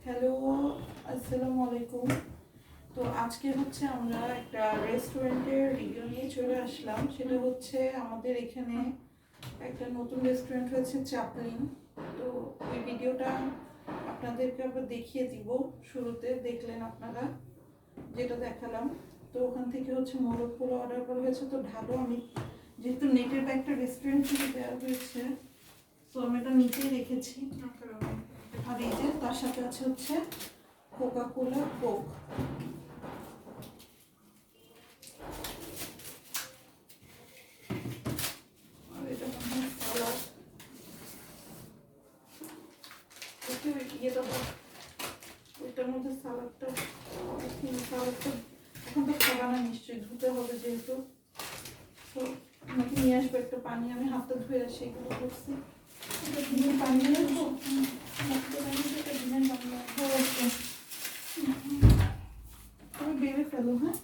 Hello, আসসালামু আলাইকুম। তো আজকে হচ্ছে আমরা একটা রেস্টুরেন্টের রিভিউ নিয়ে চলে আসলাম। সেটা হচ্ছে আমাদের এখানে একটা নতুন রেস্টুরেন্ট হয়েছে চাপলিন। তো ওই ভিডিওটা আপনাদেরকে আবার দেখিয়ে দিব। শুরুতে দেখলেন আপনারা যেটা দেখালাম। তো ওখান থেকে হচ্ছে মোরগ পোলাও অর্ডার করা হয়েছে। তো ঢালো আমি যেহেতু নেটের একটা রেস্টুরেন্ট থেকে দেওয়া হয়েছে, তো আমি এটা নিচেই রেখেছি। আর এই যে তার সাথে আছে হচ্ছে কোকা কোলা কোক। আর এটা সালাদ, ওইটার মধ্যে সালাদটা এখন তো খাবা না, নিশ্চয়ই ধুতে হবে যেহেতু। তো আমাকে নিয়ে আসবে একটা পানি, আমি হাতটা ধুয়ে আসি। এগুলো করছি পানি নিয়ে তুমি বেড়ে ফেলো। হ্যাঁ,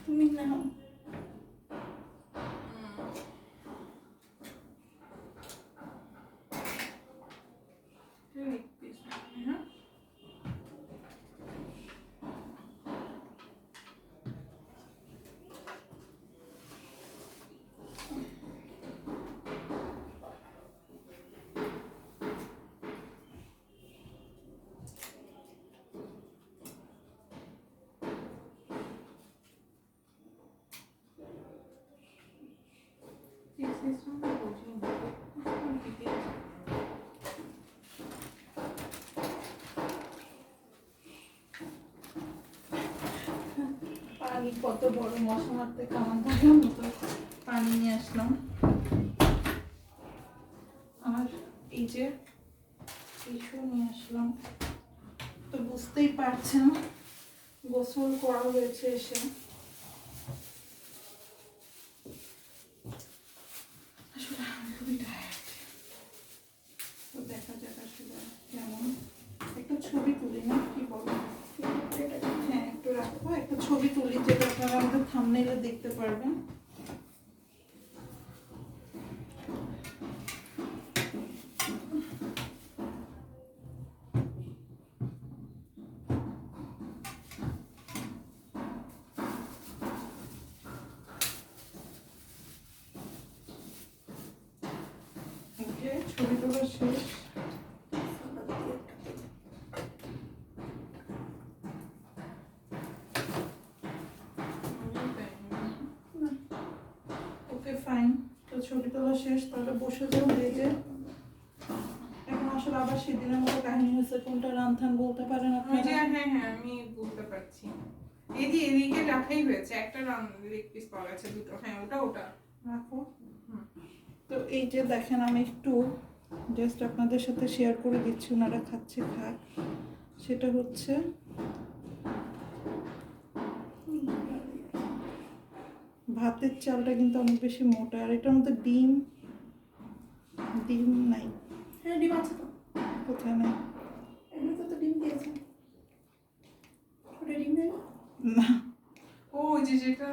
তুমি নাও। পানি কত বড় মশা মারতে কামান থাকার মতো পানি নিয়ে আসলাম। আর এই যে টিস্যু নিয়ে আসলাম। তো বুঝতেই পারছেন গোসল করা হয়েছে এসে। আসলে আমি খুবই টায়ার্ড। তো দেখা যাক আসলে কেমন। একটা ছবি তুলি না, কি বলো? হ্যাঁ, একটু রাখবো, একটা ছবি তুলি যেটা আপনারা আমাদের থাম্বনেইলে দেখতে পারবেন। ছবি তোলা শেষ। ওকে ফাইন, তো ছবি তোলা শেষ। তাহলে বসে যাও। এই যে এখন আসলে আবার সেদিনের মতো কাহিনী হয়েছে। কোনটা রামথান বলতে পারেন আপনারা? হ্যাঁ আমি বলতে পারছি। এই যে এদিকে রাখাই হয়েছে, একটা লেগ পিস পাওয়া গেছে, দুটো। হ্যাঁ, ওটা রাখো। তো এই যে দেখেন, আমি একটু জাস্ট আপনাদের সাথে শেয়ার করে দিচ্ছি, ওনারা খাচ্ছে খাক। সেটা হচ্ছে ভাতের চালটা কিন্তু অনেক বেশি মোটা। আর এটার মধ্যে ডিম নাই। হ্যাঁ, ডিম আছে তো। কোথায় নাই? এগুলোতে তো ডিম দিয়েছে। ওটা ডিম দেয় না? না, ও যে যেটা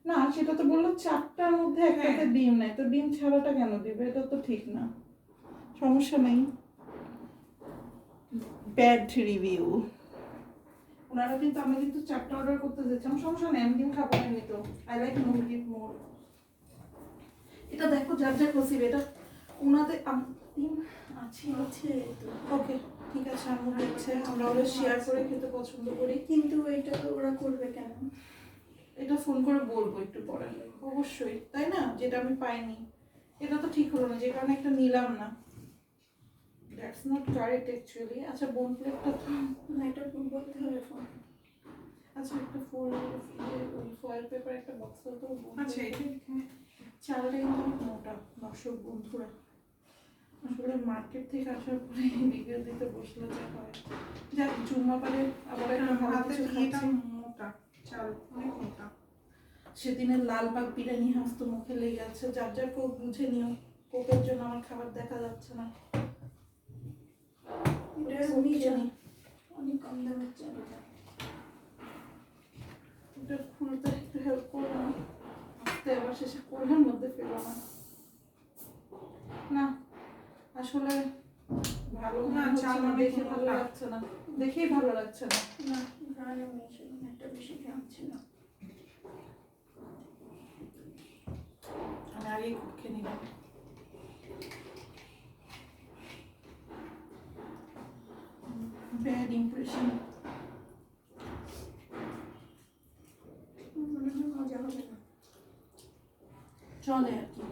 না সেটা তো বললো চারটার মধ্যে একটাতে ডিম নাই। তো ডিম ছাড়াটা কেন দিবে? এটা তো ঠিক না। সমস্যা নেই, ব্যাড রিভিউ। ওনারা কিন্তু, আমি কিন্তু চারটা অর্ডার করতে যাচ্ছিলাম। সমস্যা নেই, আমি ডিম খাবো না তো। আই লাইক মুরগি মোর। এটা দেখো যার যার নসিব। এটা ওনাদের ডিম আছে ওকে, ঠিক আছে। আমার ইচ্ছে, আমরা ওরা শেয়ার করে খেতে পছন্দ করি। কিন্তু এটা তো ওরা করবে কেন? এটা ফোন করে বলবো একটু পরে, অবশ্যই, তাই না? যেটা আমি পাইনি এটা তো ঠিক হলো না, যে কারণে একটা নিলাম না। That's not correct actually. আচ্ছা, বোন প্লেটটা তো না, এটা বলতে হবে ফোন। আচ্ছা, একটা ফুল ফয়েল পেপার একটা বক্স তো। আচ্ছা, এটা চালটা কিন্তু অনেক মোটা। দর্শক বন্ধুরা, আসলে মার্কেট থেকে আসার পরে রিভিউ দিতে বসলে যা হয়। যাক, জুম্মা পারে আবার একটা ভালো কিছু খাচ্ছি। মোটা চাল, অনেক মোটা। সেদিনের লালবাগ বিরিয়ানি হাঁস তো মুখে লেগে আছে। যার যার কোক বুঝে নিও। কোকের জন্য আমার খাবার দেখা যাচ্ছে না। অনেক কম দামের চাল। ওটা খুলতে একটু হেল্প করো না? আস্তে, আবার শেষে কোলের মধ্যে ফেলো না। না আসলে ভালো না, মনে হচ্ছে চাল না, অনেক দেখে ভালো মোটা। লাগছে না, দেখেই ভালো লাগছে না। না ঘ্রাণে মিশে একটা বেশি ঘ্রাণ ছিল। আমি আগেই খেয়ে নিলাম। Bad impression. মনে হয় মজা হবে না। চলে আর কি।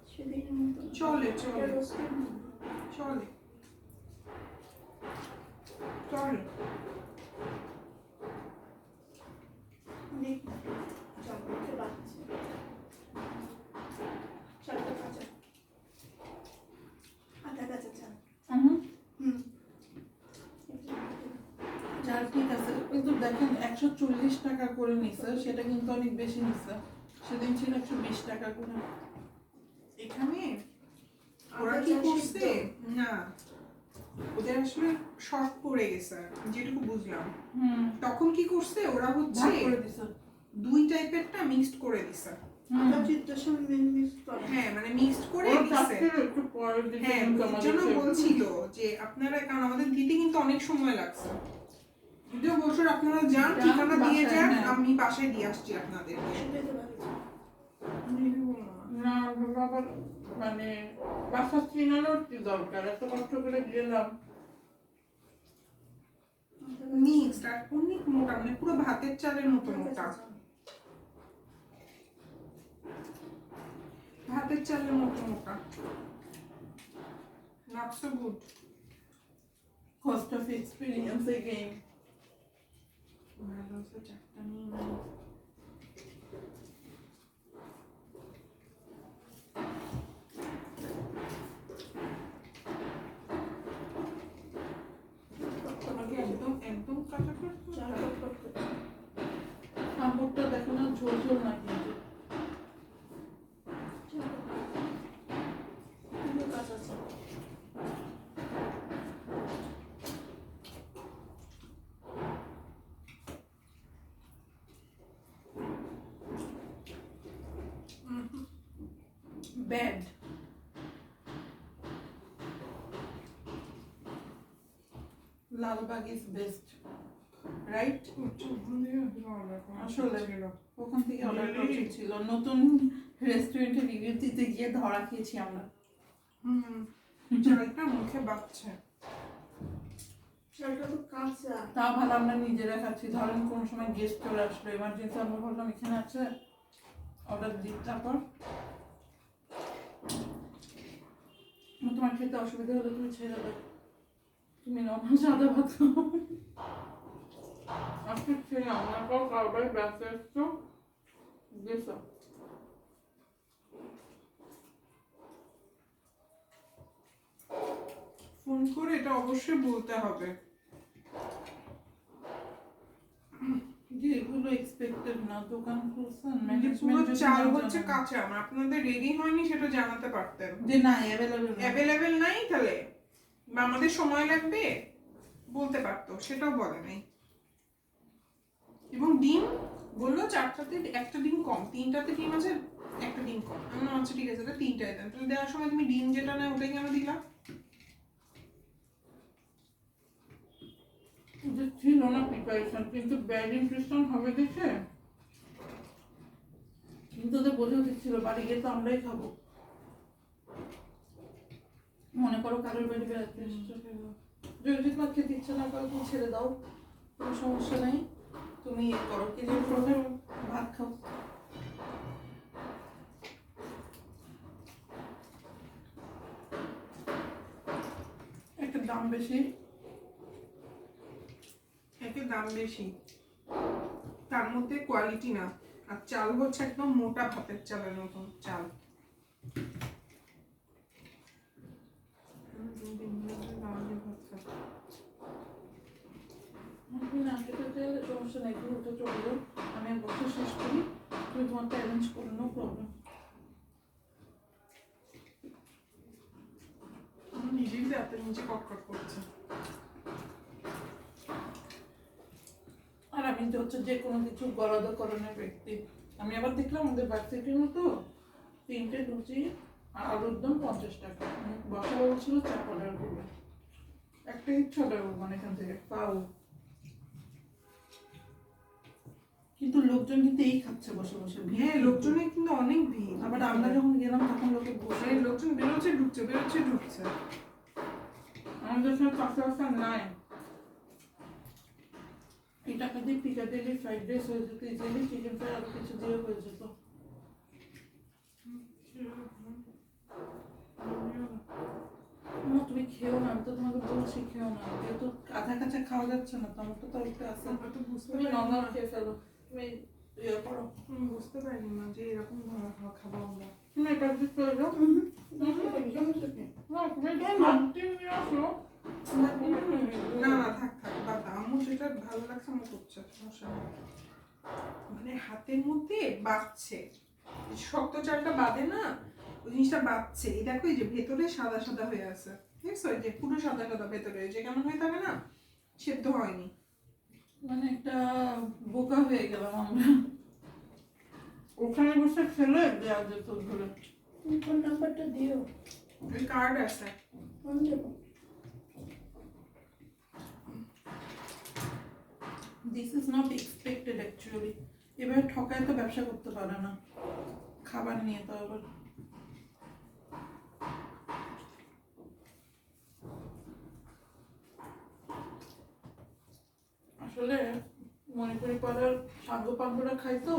সেদিনের মতো চলে, চলে। এটা রোস্টেড না। চলে চলে। দেখ না, চল দেখতে পাচ্ছি। চালটা কাঁচা, আধা কাঁচা চাল। হুম। চাল ঠিক আছে, কিন্তু দেখেন 140 টাকা করে নিছে, সেটা কিন্তু অনেক বেশি নিছে। সেদিন ছিল 120 টাকা করে। এখানে ওরা আধা কি চাল করছে সিদ্ধ। না, ওদের আসলে শর্ট পড়ে গেছে যেটুকু বুঝলাম। হুম, তখন কি করছে ওরা হচ্ছে ভাগ করে দিছে। দুই টাইপেরটা মিক্সড করে দিছে। আধা সিদ্ধর সঙ্গে মিক্স করা। হ্যাঁ মানে মিক্সড করে ওরা দিছে। চাচ্ছিল একটু পরের দিকে হ্যাঁ কিন্তু এর আমাদের জন্য কে- বলছিল যে আপনারা, কারণ আমাদের দিতে কিন্তু অনেক সময় লাগছে। যদিও বছর আপনারা যান, যান, ঠিকানা দিয়ে বাসায়, যান, হ্যাঁ। আমি বাসায় দিয়ে আসছি আপনাদেরকে। সেটাই তো ভাবছি। না বাবা, মানে বাসা চিনানোর কি দরকার, এত কষ্ট করে গেলাম। মিক্সড আর অনেক মোটা, মানে পুরো ভাতের চালের মতো মোটা। ভাতের চালের মতো মোটা। Not so good. Cost of experience again. ভালো আছে, চারটা নিয়ে নাও। তোমাকে একদম একদম কাঁচা করতে চাল হবে? কট করতে। কাপড়টা দেখো না, ঝোল ঝোল না কিন্তু। কিন্তু কাঁচা চাল। Bad. Lalbagh is best, right? আসলে ওখান থেকে অর্ডার করা উচিত ছিল। নতুন রেস্টুরেন্টে রিভিউ দিতে গিয়ে ধরা খেয়েছি আমরা। চালটা মুখে বাজছে। চালটা তো কাঁচা। তাও ভালো আমরা নিজেরা খাচ্ছি। ধরেন কোন সময় গেস্ট চলে আসলো, এমার্জেন্সি, আমরা বললাম এখানে আছে, অর্ডার দিই। তারপর তোমার খেতে অসুবিধা হলে তুমি ছেড়ে দাও, তুমি নর্মাল সাদা ভাত খাও। আজকে ছিল আমরা কারবার ব্যস্ত একটু গেছ। ফোন করে এটা অবশ্যই বলতে হবে যে এগুলো এক্সপেক্টেড না, দোকান খুলছেন, যে পুরো ম্যানেজমেন্ট চাল হচ্ছে কাঁচা, মানে আপনাদের রেডি হয়নি সেটা জানাতে পারতেন। যে না অ্যাভেলেবল অ্যাভেলেবেল নাই তাহলে, বা আমাদের সময় লাগবে বলতে পারতো, সেটাও বলে নাই। এবং ডিম বললো 4টাতে একটা ডিম কম, 3টাতে ডিম আছে, একটা ডিম কম। আমি আচ্ছা ঠিক আছে, তাহলে 3টায় দেন। তাহলে দেওয়ার সময় তুমি ডিম যেটা নেয় ওটাই কেন দিলা? যে ছিল না প্রিপারেশন, কিন্তু ব্যাড ইমপ্রেশন হবে দেখে কিন্তু ওদের বোঝা উচিত ছিল, বাড়ি গিয়ে তো আমরাই খাবো। মনে করো কারোর বাড়ি বেড়াতে এসেছো, যদি তোমার খেতে ইচ্ছা না করো তুমি ছেড়ে দাও, কোনো সমস্যা নেই। তুমি ইয়ে করো, কি যে করো, ভাত খাও। একটা দাম বেশি, একের দাম বেশি, তার মধ্যে কোয়ালিটি না। আর চাল হচ্ছে একদম মোটা ভাতের চালের মতন চাল। তুমি না খেতে চাইলে সমস্যা নেই, তুমি ওটা চলে যাও, আমি আর বছর শেষ করি, তুমি তোমারটা অ্যারেঞ্জ করো, নো প্রবলেম। আমার নিজেই রাতের নিচে কটকট করছে। আর আমি তো হচ্ছে যে কোনো কিছু গলাদকরণের ব্যক্তি। আমি আবার দেখলাম আমাদের ভার্সিটির মতো 3টে লুচি আর আলুর দম 50 টাকা। বাসা বলছিল 4 টাকা করবে, একটা 6 টাকা মানে এখান থেকে পাও। কিন্তু লোকজন কিন্তু এই খাচ্ছে বসে বসে, হ্যাঁ লোকজনের কিন্তু অনেক ভিড়। আবার আমরা যখন গেলাম তখন লোকে বসে, লোকজন বেরোচ্ছে ঢুকছে বেরোচ্ছে ঢুকছে। আমাদের সময় পাশাপাশি নাই। এই টাকা দিয়ে পিকাডেলি ফ্রাইড রাইস হয়ে যেত, ইজিলি চিকেন ফ্রাই আরো কিছু দিয়ে হয়ে যেত। তুমি খেও না, আমি তো তোমাকে বলছি খেও না, যেহেতু আধা কাঁচা খাওয়া যাচ্ছে না, তোমার তো একটা আছে, আমরা তো বুঝতে তুমি পারি নর্মাল না। খেয়ে ফেলো, তুমি ইয়ে করো। আমি বুঝতে পারিনি না যে এরকম ধরনের খাবো আমরা। তুমি এটা দিয়ে চলে যাও। না, তুমি ভাবতে নিয়ে আসো। না না থাক থাক বাবা, আম্মু যেটা ভালো লাগছে আম্মু করছে, সমস্যা নেই। মানে হাতের মধ্যে বাঁচছে, শক্ত চালটা বাঁধে না, ওই জিনিসটা বাঁচছে। এই দেখো এই যে ভেতরে সাদা সাদা হয়ে আছে, দেখছো এই যে পুরো সাদা সাদা ভেতরে যে কেমন হয়ে থাকে না, সেদ্ধ হয়নি। মানে একটা বোকা হয়ে গেলাম আমরা, ওখানে বসে খেলে দেওয়া যেত ধরে। তুমি ফোন নাম্বারটা দিও, ওই কার্ড আছে। ফোন দেবো। This is not expected actually. এবার ঠকায় তো ব্যবসা করতে পারে না, খাবার নিয়ে তো আবার। আসলে মণিপুরি পাড়ার সাঙ্গ পাঙ্গরা খাই তো,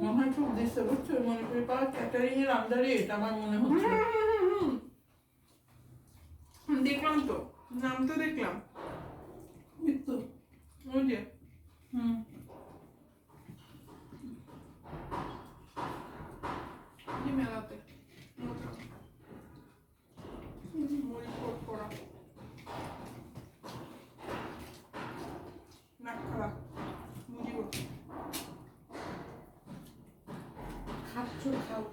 মনে হয় খুব দিচ্ছে বুঝছো, মণিপুরি পাড়ার ক্যাটারিং এর আন্ডারে এটা আমার মনে হচ্ছে। দেখলাম তো, নাম তো দেখলাম, ওই তো, ওই যে হুম। এই মেলাতে মরিচ করা নাক খাওয়া মুজিব। খাচ্ছ খাও।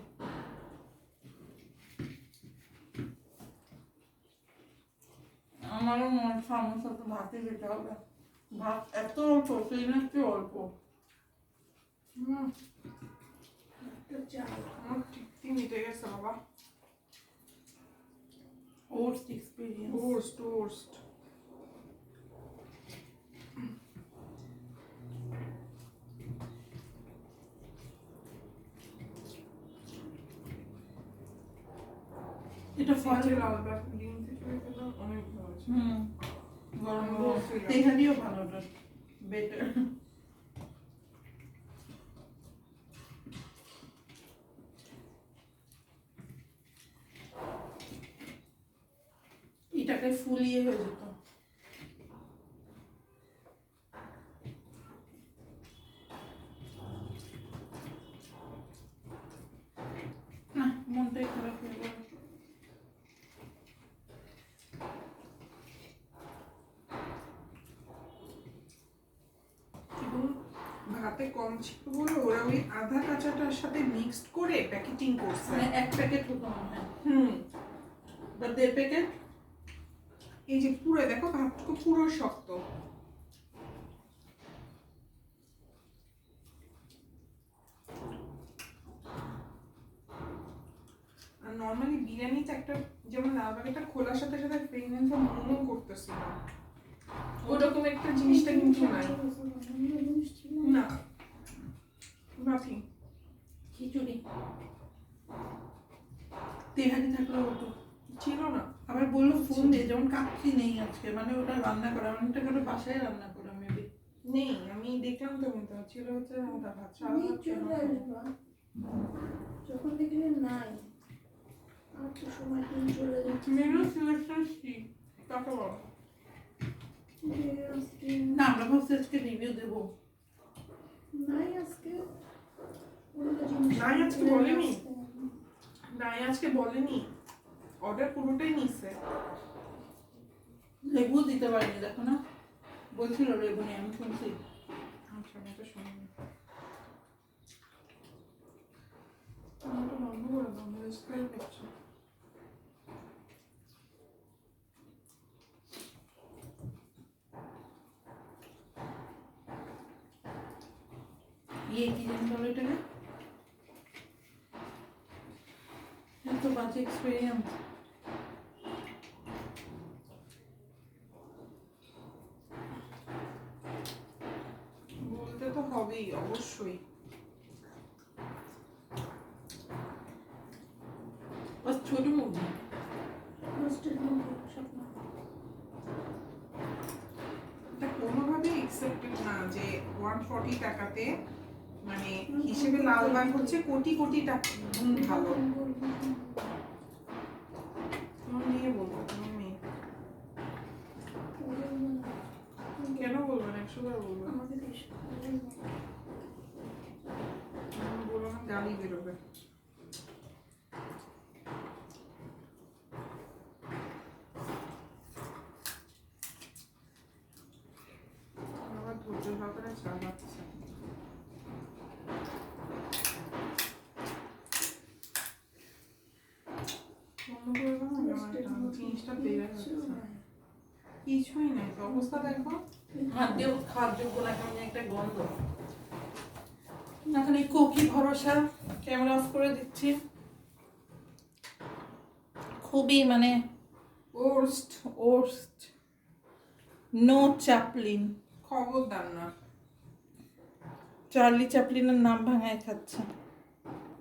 আমারও মনে হচ্ছে আমার সাথে ভাতই খেতে হবে, ভাত এত অল্প, সেই না কি অল্প। একটা চাল। আমার তৃপ্তি মিটে গেছে বাবা। Oats experience. Toast toast. এটা ফল। আলাদা ডিম থেকে খেলাম, অনেক ভালো আছে। গরম আমি গরম বলছিলাম। তেহারিও ভালো, বেটার। এটাকে ফুলিয়ে হয়ে যেত। না, মনটাই খারাপ হয়ে গেল। এবং ভাতে কম ছিল বলে ওরা ওই আধা কাঁচাটার সাথে মিক্সড করে প্যাকেটিং করছে। মানে এক প্যাকেট হতো মনে হয়, হুম, বা 1.5 প্যাকেট। এই যে পুরো দেখো ভাতটুকু পুরো শক্ত। আর নর্মালি বিরিয়ানিতে একটা যেমন লালবাগেটা খোলার সাথে সাথে প্রেগনেন্সি মোমো করতেছিল, ওরকম একটা জিনিসটা কিন্তু নাই। না নাথিং। খিচুড়ি তেহারি থাকলেও হতো, ছিল না। আবার বললো ফোন দিয়ে, যেমন কাচ্চি নেই আজকে, মানে ওটা রান্না করা, অনেকটা করে বাসায় রান্না করা মেবি নেই, আমি দেখলাম তো, কিন্তু ছিল হচ্ছে আধা ভাত সারা তুমি ভাত চলে আসবা যখন দেখলে নাই, আর তো সময় তুমি চলে যাচ্ছে। মেনু সিলেকশন কি কাকে বলো? যে আজকে না, আমরা ভাবছি আজকে রিভিউ দেবো। নাই, আজকে পুরোটা জিনিস নাই আজকে বলেনি? নাই আজকে বলেনি, অর্ডার পুরোটাই নিচ্ছে। লেবু দিতে পারিনি, দেখো না, বলছিল লেবু নেই, আমি শুনছি। আচ্ছা আমি তো শুনিনি। আমারটা বন্ধ করে দাও, আমি স্প্রে করছি। ইয়ে কি জানি বলো এটাকে, এত বাজে এক্সপিরিয়েন্স। বলতে তো হবেই অবশ্যই। বাস ছোট মুরগি। রোস্টেড মুরগি স্বপ্ন। এটা কোনোভাবেই অ্যাকসেপ্টেড না যে 140 টাকাতে মানে হিসেবে লালবাগ হচ্ছে কোটি কোটি টাকা গুণ ভালো। তোমার মেয়ে বলবো, তোমার মেয়ে কেন বলবেন? 100 বার বলবেন। আমাকে দিস। বলো না, গালি বেরোবে। আবার ধৈর্য সহকারে চালাচ্ছে। বন্ধ করে দাও না, আমার জিনিসটা বেড়ে যাচ্ছে। কিছুই নাই তো, অবস্থা দেখো। হাত দিয়েও খাওয়ার যোগ্য না, কেমন একটা গন্ধ। এখন এই কি ভরসা, ক্যামেরা অফ করে দিচ্ছি। খুবই মানে ওরস্ট ওর্স্ট, নো চ্যাপলিন। খবরদার না। চার্লি চ্যাপলিনের নাম ভাঙায় খাচ্ছে।